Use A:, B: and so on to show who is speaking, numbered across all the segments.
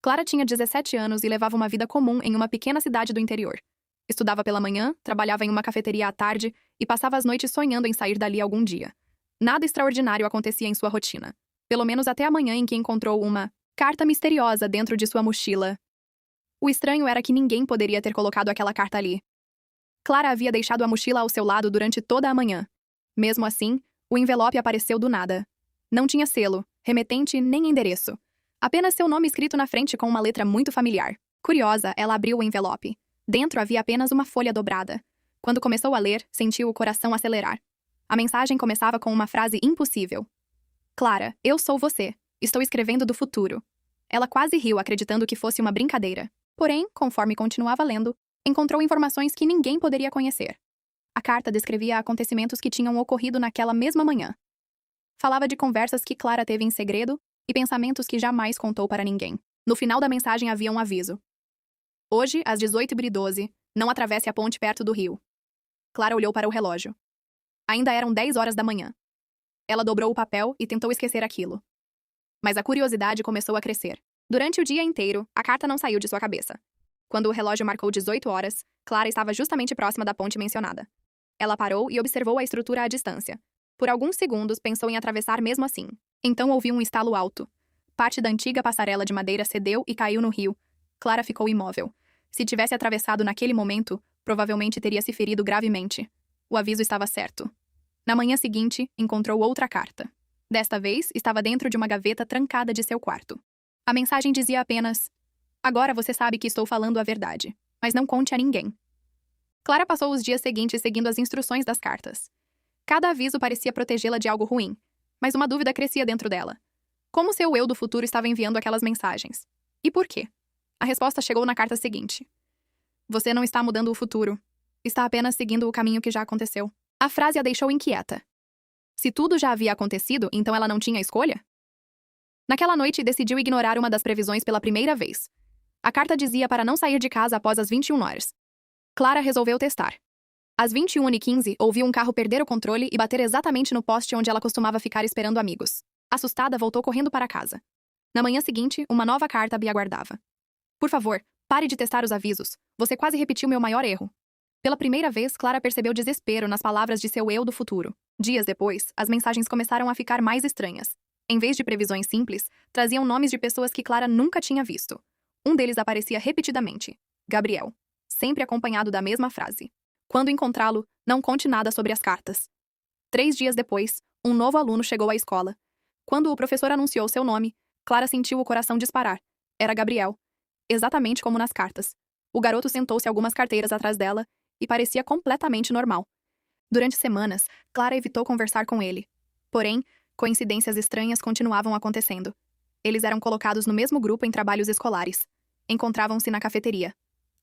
A: Clara tinha 17 anos e levava uma vida comum em uma pequena cidade do interior. Estudava pela manhã, trabalhava em uma cafeteria à tarde e passava as noites sonhando em sair dali algum dia. Nada extraordinário acontecia em sua rotina. Pelo menos até a manhã em que encontrou uma carta misteriosa dentro de sua mochila. O estranho era que ninguém poderia ter colocado aquela carta ali. Clara havia deixado a mochila ao seu lado durante toda a manhã. Mesmo assim, o envelope apareceu do nada. Não tinha selo, remetente nem endereço. Apenas seu nome escrito na frente com uma letra muito familiar. Curiosa, ela abriu o envelope. Dentro havia apenas uma folha dobrada. Quando começou a ler, sentiu o coração acelerar. A mensagem começava com uma frase impossível. Clara, eu sou você. Estou escrevendo do futuro. Ela quase riu, acreditando que fosse uma brincadeira. Porém, conforme continuava lendo, encontrou informações que ninguém poderia conhecer. A carta descrevia acontecimentos que tinham ocorrido naquela mesma manhã. Falava de conversas que Clara teve em segredo e pensamentos que jamais contou para ninguém. No final da mensagem havia um aviso. Hoje, às 18h12, não atravesse a ponte perto do rio. Clara olhou para o relógio. Ainda eram 10 horas da manhã. Ela dobrou o papel e tentou esquecer aquilo. Mas a curiosidade começou a crescer. Durante o dia inteiro, a carta não saiu de sua cabeça. Quando o relógio marcou 18 horas, Clara estava justamente próxima da ponte mencionada. Ela parou e observou a estrutura à distância. Por alguns segundos, pensou em atravessar mesmo assim. Então ouviu um estalo alto. Parte da antiga passarela de madeira cedeu e caiu no rio. Clara ficou imóvel. Se tivesse atravessado naquele momento, provavelmente teria se ferido gravemente. O aviso estava certo. Na manhã seguinte, encontrou outra carta. Desta vez, estava dentro de uma gaveta trancada de seu quarto. A mensagem dizia apenas: agora você sabe que estou falando a verdade, mas não conte a ninguém. Clara passou os dias seguintes seguindo as instruções das cartas. Cada aviso parecia protegê-la de algo ruim, mas uma dúvida crescia dentro dela. Como seu eu do futuro estava enviando aquelas mensagens? E por quê? A resposta chegou na carta seguinte. Você não está mudando o futuro. Está apenas seguindo o caminho que já aconteceu. A frase a deixou inquieta. Se tudo já havia acontecido, então ela não tinha escolha? Naquela noite, decidiu ignorar uma das previsões pela primeira vez. A carta dizia para não sair de casa após as 21 horas. Clara resolveu testar. Às 21h15, ouviu um carro perder o controle e bater exatamente no poste onde ela costumava ficar esperando amigos. Assustada, voltou correndo para casa. Na manhã seguinte, uma nova carta a aguardava. Por favor, pare de testar os avisos. Você quase repetiu meu maior erro. Pela primeira vez, Clara percebeu desespero nas palavras de seu eu do futuro. Dias depois, as mensagens começaram a ficar mais estranhas. Em vez de previsões simples, traziam nomes de pessoas que Clara nunca tinha visto. Um deles aparecia repetidamente. Gabriel. Sempre acompanhado da mesma frase. Quando encontrá-lo, não conte nada sobre as cartas. 3 dias depois, um novo aluno chegou à escola. Quando o professor anunciou seu nome, Clara sentiu o coração disparar. Era Gabriel. Exatamente como nas cartas. O garoto sentou-se algumas carteiras atrás dela e parecia completamente normal. Durante semanas, Clara evitou conversar com ele. Porém, coincidências estranhas continuavam acontecendo. Eles eram colocados no mesmo grupo em trabalhos escolares. Encontravam-se na cafeteria.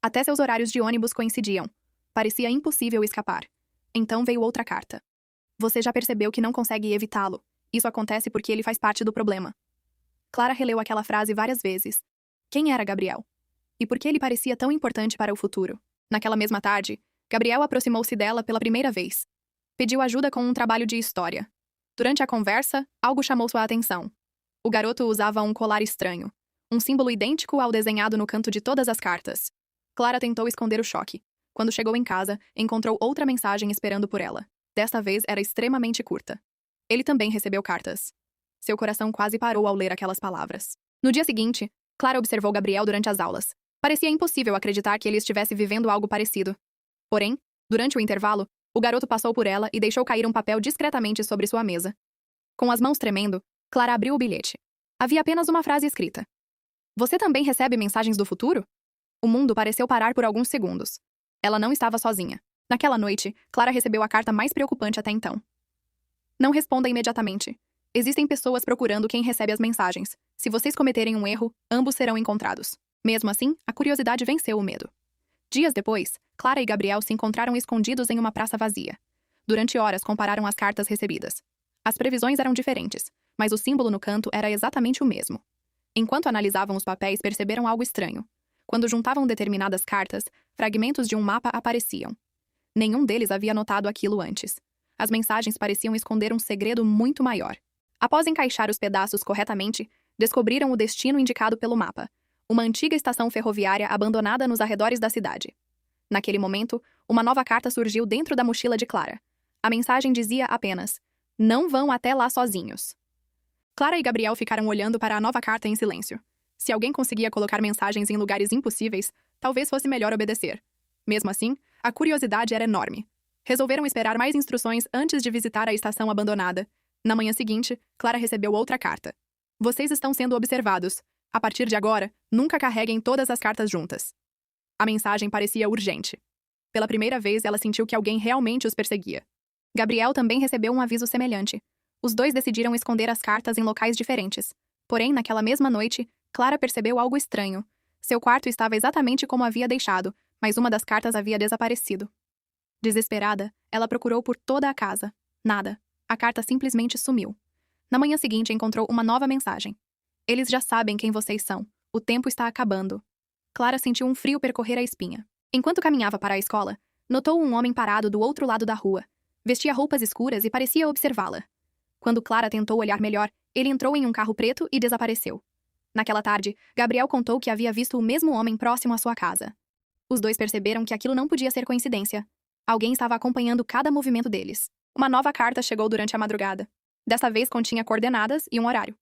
A: Até seus horários de ônibus coincidiam. Parecia impossível escapar. Então veio outra carta. Você já percebeu que não consegue evitá-lo. Isso acontece porque ele faz parte do problema. Clara releu aquela frase várias vezes. Quem era Gabriel? E por que ele parecia tão importante para o futuro? Naquela mesma tarde, Gabriel aproximou-se dela pela primeira vez. Pediu ajuda com um trabalho de história. Durante a conversa, algo chamou sua atenção. O garoto usava um colar estranho. Um símbolo idêntico ao desenhado no canto de todas as cartas. Clara tentou esconder o choque. Quando chegou em casa, encontrou outra mensagem esperando por ela. Desta vez era extremamente curta. Ele também recebeu cartas. Seu coração quase parou ao ler aquelas palavras. No dia seguinte, Clara observou Gabriel durante as aulas. Parecia impossível acreditar que ele estivesse vivendo algo parecido. Porém, durante o intervalo, o garoto passou por ela e deixou cair um papel discretamente sobre sua mesa. Com as mãos tremendo, Clara abriu o bilhete. Havia apenas uma frase escrita. Você também recebe mensagens do futuro? O mundo pareceu parar por alguns segundos. Ela não estava sozinha. Naquela noite, Clara recebeu a carta mais preocupante até então. Não responda imediatamente. Existem pessoas procurando quem recebe as mensagens. Se vocês cometerem um erro, ambos serão encontrados. Mesmo assim, a curiosidade venceu o medo. Dias depois, Clara e Gabriel se encontraram escondidos em uma praça vazia. Durante horas compararam as cartas recebidas. As previsões eram diferentes, mas o símbolo no canto era exatamente o mesmo. Enquanto analisavam os papéis, perceberam algo estranho. Quando juntavam determinadas cartas, fragmentos de um mapa apareciam. Nenhum deles havia notado aquilo antes. As mensagens pareciam esconder um segredo muito maior. Após encaixar os pedaços corretamente, descobriram o destino indicado pelo mapa. uma antiga estação ferroviária abandonada nos arredores da cidade. Naquele momento, uma nova carta surgiu dentro da mochila de Clara. A mensagem dizia apenas: "Não vão até lá sozinhos." Clara e Gabriel ficaram olhando para a nova carta em silêncio. Se alguém conseguia colocar mensagens em lugares impossíveis, talvez fosse melhor obedecer. Mesmo assim, a curiosidade era enorme. Resolveram esperar mais instruções antes de visitar a estação abandonada. Na manhã seguinte, Clara recebeu outra carta. "Vocês estão sendo observados. A partir de agora, nunca carreguem todas as cartas juntas." A mensagem parecia urgente. Pela primeira vez, ela sentiu que alguém realmente os perseguia. Gabriel também recebeu um aviso semelhante. Os dois decidiram esconder as cartas em locais diferentes. Porém, naquela mesma noite, Clara percebeu algo estranho. Seu quarto estava exatamente como havia deixado, mas uma das cartas havia desaparecido. Desesperada, ela procurou por toda a casa. Nada. A carta simplesmente sumiu. Na manhã seguinte, encontrou uma nova mensagem. "Eles já sabem quem vocês são. O tempo está acabando." Clara sentiu um frio percorrer a espinha. Enquanto caminhava para a escola, notou um homem parado do outro lado da rua. Vestia roupas escuras e parecia observá-la. Quando Clara tentou olhar melhor, ele entrou em um carro preto e desapareceu. Naquela tarde, Gabriel contou que havia visto o mesmo homem próximo à sua casa. Os dois perceberam que aquilo não podia ser coincidência. Alguém estava acompanhando cada movimento deles. Uma nova carta chegou durante a madrugada. Dessa vez continha coordenadas e um horário.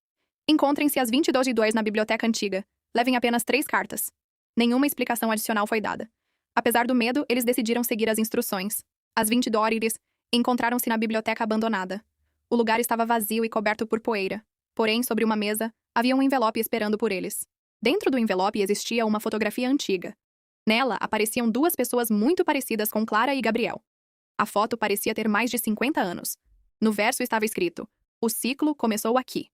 A: "Encontrem-se às 22h02 na biblioteca antiga. Levem apenas 3 cartas." Nenhuma explicação adicional foi dada. Apesar do medo, eles decidiram seguir as instruções. Às 20h, encontraram-se na biblioteca abandonada. O lugar estava vazio e coberto por poeira. Porém, sobre uma mesa, havia um envelope esperando por eles. Dentro do envelope existia uma fotografia antiga. Nela, apareciam 2 pessoas muito parecidas com Clara e Gabriel. A foto parecia ter mais de 50 anos. No verso estava escrito: "O ciclo começou aqui."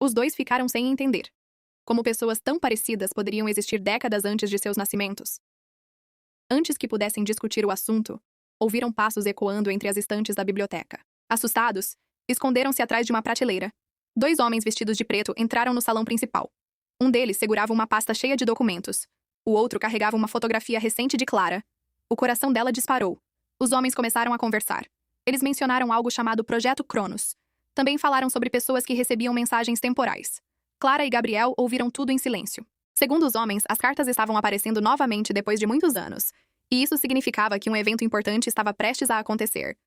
A: Os dois ficaram sem entender. Como pessoas tão parecidas poderiam existir décadas antes de seus nascimentos? Antes que pudessem discutir o assunto, ouviram passos ecoando entre as estantes da biblioteca. Assustados, esconderam-se atrás de uma prateleira. 2 homens vestidos de preto entraram no salão principal. Um deles segurava uma pasta cheia de documentos. O outro carregava uma fotografia recente de Clara. O coração dela disparou. Os homens começaram a conversar. Eles mencionaram algo chamado Projeto Cronos. Também falaram sobre pessoas que recebiam mensagens temporais. Clara e Gabriel ouviram tudo em silêncio. Segundo os homens, as cartas estavam aparecendo novamente depois de muitos anos. E isso significava que um evento importante estava prestes a acontecer.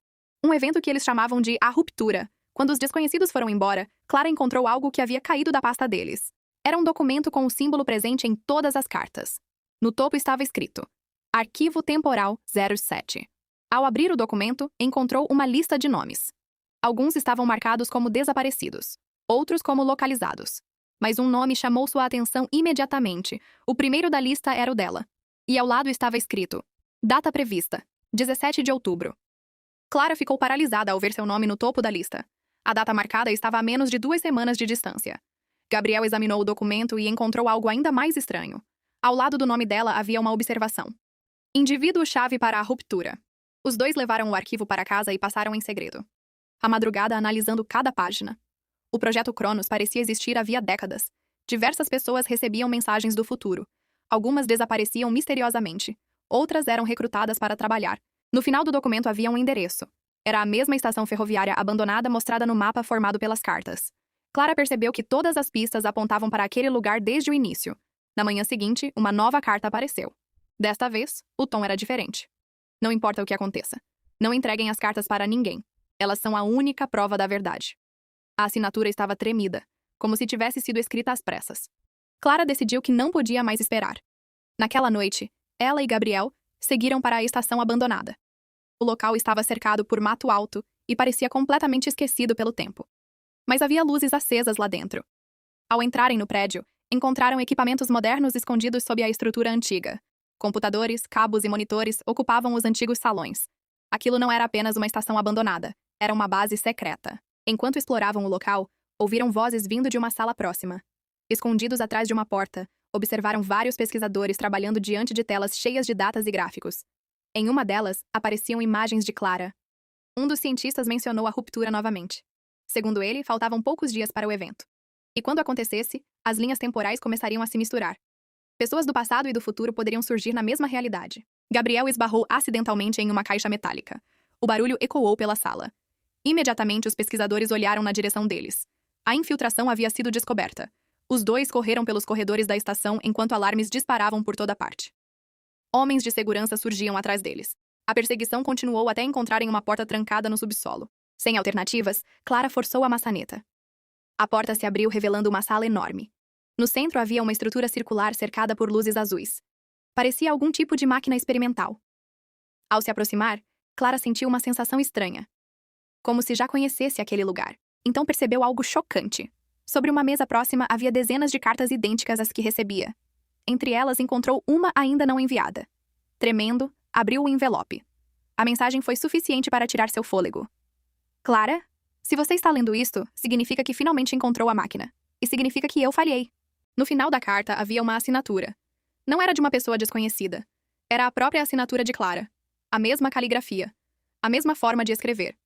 A: Um evento que eles chamavam de A Ruptura. Quando os desconhecidos foram embora, Clara encontrou algo que havia caído da pasta deles. Era um documento com o símbolo presente em todas as cartas. No topo estava escrito: "Arquivo Temporal 07." Ao abrir o documento, encontrou uma lista de nomes. Alguns estavam marcados como desaparecidos, outros como localizados. Mas um nome chamou sua atenção imediatamente. O primeiro da lista era o dela. E ao lado estava escrito: "Data prevista: 17 de outubro." Clara ficou paralisada ao ver seu nome no topo da lista. A data marcada estava a menos de 2 semanas de distância. Gabriel examinou o documento e encontrou algo ainda mais estranho. Ao lado do nome dela havia uma observação: "Indivíduo-chave para a ruptura." Os dois levaram o arquivo para casa e passaram em segredo. A madrugada analisando cada página. O projeto Cronos parecia existir havia décadas. Diversas pessoas recebiam mensagens do futuro. Algumas desapareciam misteriosamente. Outras eram recrutadas para trabalhar. No final do documento havia um endereço. Era a mesma estação ferroviária abandonada mostrada no mapa formado pelas cartas. Clara percebeu que todas as pistas apontavam para aquele lugar desde o início. Na manhã seguinte, uma nova carta apareceu. Desta vez, o tom era diferente. "Não importa o que aconteça. Não entreguem as cartas para ninguém. Elas são a única prova da verdade." A assinatura estava tremida, como se tivesse sido escrita às pressas. Clara decidiu que não podia mais esperar. Naquela noite, ela e Gabriel seguiram para a estação abandonada. O local estava cercado por mato alto e parecia completamente esquecido pelo tempo. Mas havia luzes acesas lá dentro. Ao entrarem no prédio, encontraram equipamentos modernos escondidos sob a estrutura antiga. Computadores, cabos e monitores ocupavam os antigos salões. Aquilo não era apenas uma estação abandonada, era uma base secreta. Enquanto exploravam o local, ouviram vozes vindo de uma sala próxima. Escondidos atrás de uma porta, observaram vários pesquisadores trabalhando diante de telas cheias de datas e gráficos. Em uma delas, apareciam imagens de Clara. Um dos cientistas mencionou a ruptura novamente. Segundo ele, faltavam poucos dias para o evento. E quando acontecesse, as linhas temporais começariam a se misturar. Pessoas do passado e do futuro poderiam surgir na mesma realidade. Gabriel esbarrou acidentalmente em uma caixa metálica. O barulho ecoou pela sala. Imediatamente, os pesquisadores olharam na direção deles. A infiltração havia sido descoberta. Os dois correram pelos corredores da estação enquanto alarmes disparavam por toda parte. Homens de segurança surgiam atrás deles. A perseguição continuou até encontrarem uma porta trancada no subsolo. Sem alternativas, Clara forçou a maçaneta. A porta se abriu revelando uma sala enorme. No centro havia uma estrutura circular cercada por luzes azuis. Parecia algum tipo de máquina experimental. Ao se aproximar, Clara sentiu uma sensação estranha. Como se já conhecesse aquele lugar. Então percebeu algo chocante. Sobre uma mesa próxima havia dezenas de cartas idênticas às que recebia. Entre elas encontrou uma ainda não enviada. Tremendo, abriu o envelope. A mensagem foi suficiente para tirar seu fôlego. Clara, se você está lendo isto, significa que finalmente encontrou a máquina. E significa que eu falhei. No final da carta havia uma assinatura. Não era de uma pessoa desconhecida. Era a própria assinatura de Clara. A mesma caligrafia. A mesma forma de escrever.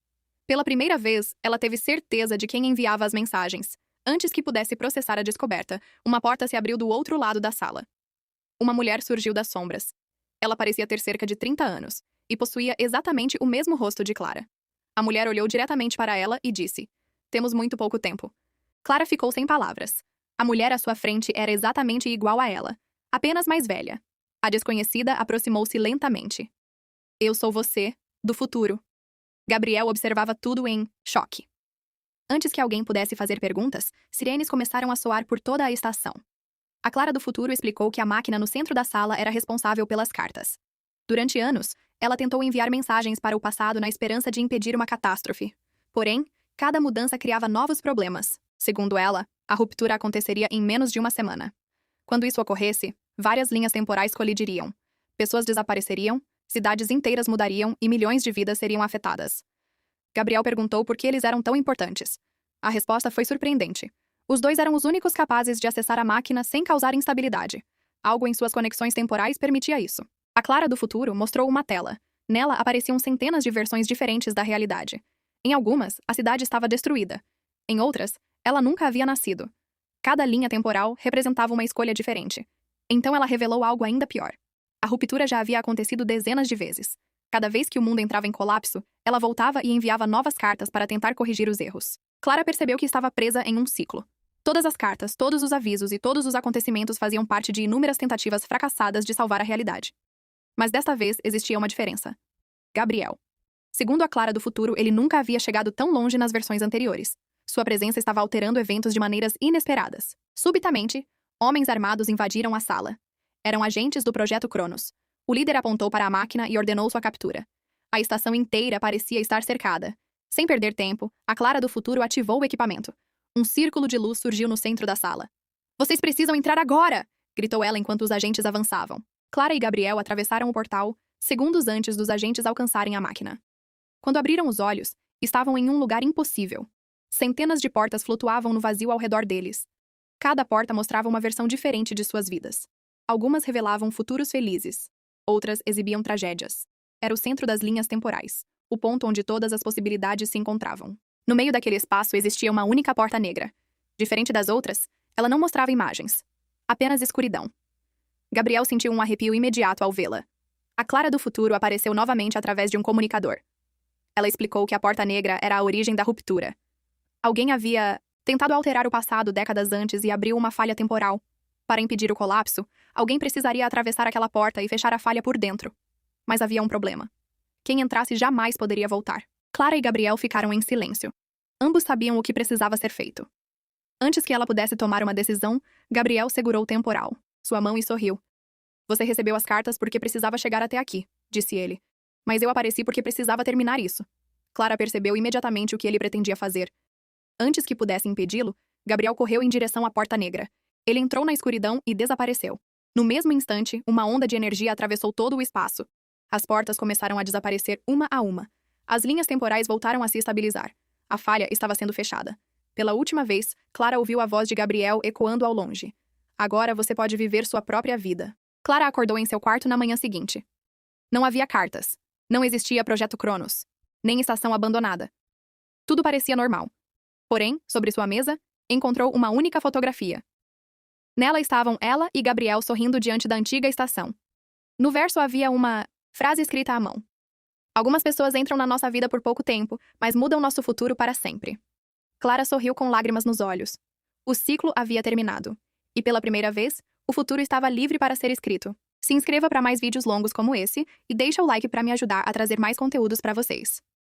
A: Pela primeira vez, ela teve certeza de quem enviava as mensagens. Antes que pudesse processar a descoberta, uma porta se abriu do outro lado da sala. Uma mulher surgiu das sombras. Ela parecia ter cerca de 30 anos, e possuía exatamente o mesmo rosto de Clara. A mulher olhou diretamente para ela e disse: "Temos muito pouco tempo." Clara ficou sem palavras. A mulher à sua frente era exatamente igual a ela, apenas mais velha. A desconhecida aproximou-se lentamente. "Eu sou você, do futuro." Gabriel observava tudo em choque. Antes que alguém pudesse fazer perguntas, sirenes começaram a soar por toda a estação. A Clara do futuro explicou que a máquina no centro da sala era responsável pelas cartas. Durante anos, ela tentou enviar mensagens para o passado na esperança de impedir uma catástrofe. Porém, cada mudança criava novos problemas. Segundo ela, a ruptura aconteceria em menos de uma semana. Quando isso ocorresse, várias linhas temporais colidiriam. Pessoas desapareceriam, cidades inteiras mudariam e milhões de vidas seriam afetadas. Gabriel perguntou por que eles eram tão importantes. A resposta foi surpreendente. Os dois eram os únicos capazes de acessar a máquina sem causar instabilidade. Algo em suas conexões temporais permitia isso. A Clara do futuro mostrou uma tela. Nela apareciam centenas de versões diferentes da realidade. Em algumas, a cidade estava destruída. Em outras, ela nunca havia nascido. Cada linha temporal representava uma escolha diferente. Então ela revelou algo ainda pior. A ruptura já havia acontecido dezenas de vezes. Cada vez que o mundo entrava em colapso, ela voltava e enviava novas cartas para tentar corrigir os erros. Clara percebeu que estava presa em um ciclo. Todas as cartas, todos os avisos e todos os acontecimentos faziam parte de inúmeras tentativas fracassadas de salvar a realidade. Mas desta vez existia uma diferença. Gabriel. Segundo a Clara do futuro, ele nunca havia chegado tão longe nas versões anteriores. Sua presença estava alterando eventos de maneiras inesperadas. Subitamente, homens armados invadiram a sala. Eram agentes do Projeto Cronos. O líder apontou para a máquina e ordenou sua captura. A estação inteira parecia estar cercada. Sem perder tempo, a Clara do futuro ativou o equipamento. Um círculo de luz surgiu no centro da sala. "Vocês precisam entrar agora!" gritou ela enquanto os agentes avançavam. Clara e Gabriel atravessaram o portal, segundos antes dos agentes alcançarem a máquina. Quando abriram os olhos, estavam em um lugar impossível. Centenas de portas flutuavam no vazio ao redor deles. Cada porta mostrava uma versão diferente de suas vidas. Algumas revelavam futuros felizes. Outras exibiam tragédias. Era o centro das linhas temporais, o ponto onde todas as possibilidades se encontravam. No meio daquele espaço existia uma única porta negra. Diferente das outras, ela não mostrava imagens. Apenas escuridão. Gabriel sentiu um arrepio imediato ao vê-la. A Clara do futuro apareceu novamente através de um comunicador. Ela explicou que a porta negra era a origem da ruptura. Alguém havia tentado alterar o passado décadas antes e abriu uma falha temporal. Para impedir o colapso, alguém precisaria atravessar aquela porta e fechar a falha por dentro. Mas havia um problema. Quem entrasse jamais poderia voltar. Clara e Gabriel ficaram em silêncio. Ambos sabiam o que precisava ser feito. Antes que ela pudesse tomar uma decisão, Gabriel segurou o temporal, sua mão e sorriu. "Você recebeu as cartas porque precisava chegar até aqui", disse ele. "Mas eu apareci porque precisava terminar isso." Clara percebeu imediatamente o que ele pretendia fazer. Antes que pudesse impedi-lo, Gabriel correu em direção à porta negra. Ele entrou na escuridão e desapareceu. No mesmo instante, uma onda de energia atravessou todo o espaço. As portas começaram a desaparecer uma a uma. As linhas temporais voltaram a se estabilizar. A falha estava sendo fechada. Pela última vez, Clara ouviu a voz de Gabriel ecoando ao longe. "Agora você pode viver sua própria vida." Clara acordou em seu quarto na manhã seguinte. Não havia cartas. Não existia Projeto Cronos. Nem estação abandonada. Tudo parecia normal. Porém, sobre sua mesa, encontrou uma única fotografia. Nela estavam ela e Gabriel sorrindo diante da antiga estação. No verso havia uma frase escrita à mão. "Algumas pessoas entram na nossa vida por pouco tempo, mas mudam nosso futuro para sempre." Clara sorriu com lágrimas nos olhos. O ciclo havia terminado. E pela primeira vez, o futuro estava livre para ser escrito. Se inscreva para mais vídeos longos como esse e deixa o like para me ajudar a trazer mais conteúdos para vocês.